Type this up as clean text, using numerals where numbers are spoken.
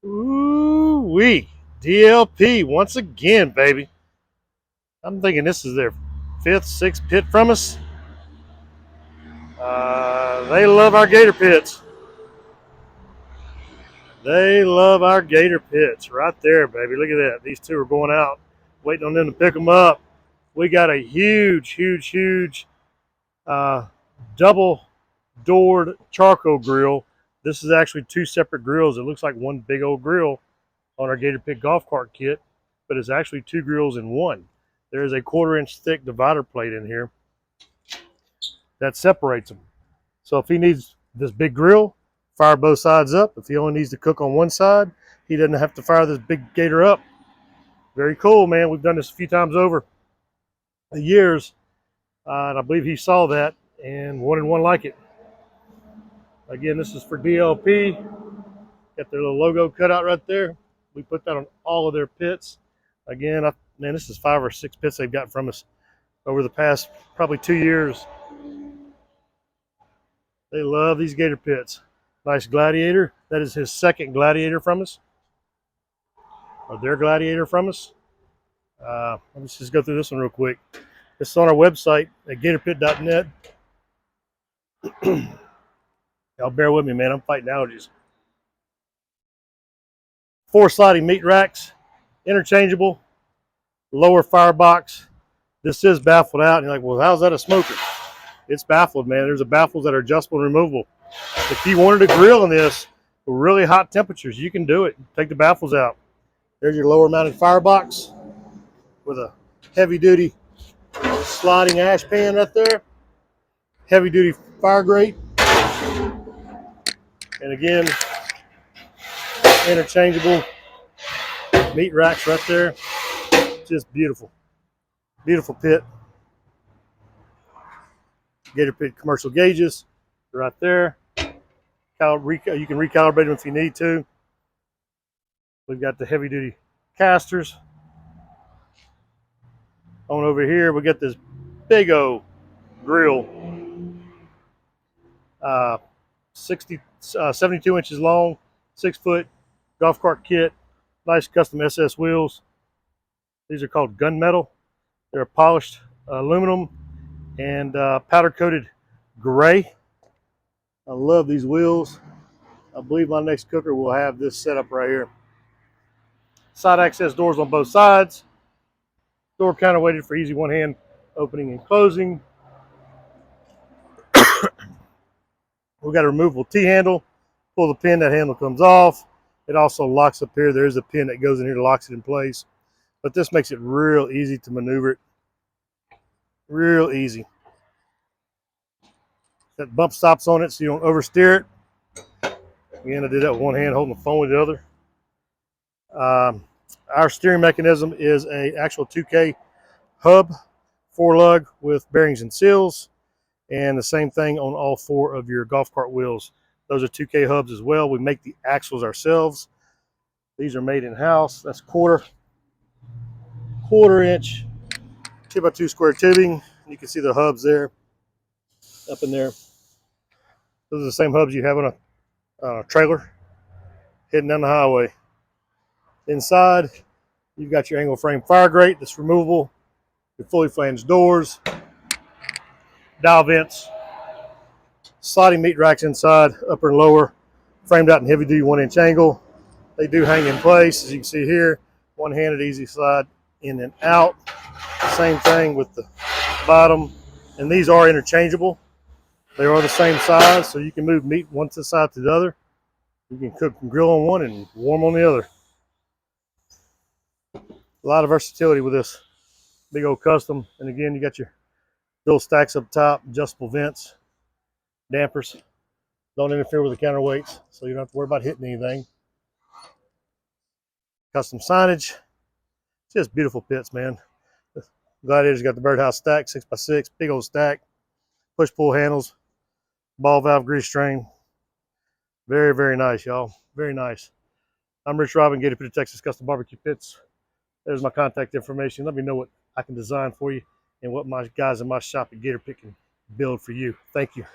Ooh wee. DLP once again, baby. I'm thinking this is their fifth, sixth pit from us. They love our gator pits. They love our gator pits right there, baby. Look at that. These two are going out, waiting on them to pick them up. We got a huge uh, double doored charcoal grill. This is actually two separate grills. It looks like one big old grill on our Gator Pit golf cart kit, but it's actually two grills in one. There is a 1/4 inch thick divider plate in here that separates them. So if he needs this big grill, fire both sides up. If he only needs to cook on one side, he doesn't have to fire this big gator up. Very cool, man. We've done this a few times over the years, and I believe he saw that and wanted one like it. Again, this is for DLP. Got their little logo cut out right there. We put that on all of their pits. Again, man, this is 5 or 6 pits they've got from us over the past probably 2 years. They love these gator pits. Nice Gladiator. That is his second Gladiator from us, or their Gladiator from us. Let's just go through this one real quick. It's on our website at gatorpit.net. Y'all bear with me, man. I'm fighting allergies. 4 sliding meat racks, interchangeable, lower firebox. This is baffled out. And you're like, well, how's that a smoker? It's baffled, man. There's baffles that are adjustable and removable. If you wanted to grill in this for really hot temperatures, you can do it. Take the baffles out. There's your lower mounted firebox with a heavy duty sliding ash pan right there. Heavy duty fire grate. And again, interchangeable meat racks right there. Just beautiful. Beautiful pit. Gator Pit commercial gauges right there. You can recalibrate them if you need to. We've got the heavy duty casters. On over here, we got this big old grill, 72 inches long, 6 foot golf cart kit. Nice custom SS wheels. These are called gunmetal. They're polished aluminum and powder coated gray. I love these wheels. I believe my next cooker will have this setup right here. Side access doors on both sides. Door counterweighted for easy one-hand opening and closing. We've got a removable T-handle. Pull the pin, that handle comes off. It also locks up here. There is a pin that goes in here to locks it in place. But this makes it real easy to maneuver it. Real easy. That bump stops on it so you don't oversteer it. Again, I did that with one hand, holding the phone with the other. Our steering mechanism is an actual 2K hub, 4 lug with bearings and seals, and the same thing on all 4 of your golf cart wheels. Those are 2K hubs as well. We make the axles ourselves. These are made in-house. That's 1/4 inch 2x2 square tubing. You can see the hubs there, up in there. Those are the same hubs you have on a trailer heading down the highway. Inside, you've got your angle frame fire grate that's removable, your fully flanged doors, dial vents, sliding meat racks inside, upper and lower, framed out in heavy duty 1-inch angle. They do hang in place, as you can see here. One-handed easy slide in and out. Same thing with the bottom. And these are interchangeable. They are the same size, so you can move meat one side to the other. You can cook and grill on one and warm on the other. A lot of versatility with this big old custom. And again, you got your dual stacks up top, adjustable vents, dampers. Don't interfere with the counterweights, so you don't have to worry about hitting anything. Custom signage. Just beautiful pits, man. The Gladiator's got the birdhouse stack, 6x6, big old stack. Push-pull handles, ball valve grease train. Very, very nice, y'all. Very nice. I'm Rich Robin, Gator Pit, Texas Custom Barbecue Pits. There's my contact information. Let me know what I can design for you and what my guys in my shop at Gator Pit can build for you. Thank you.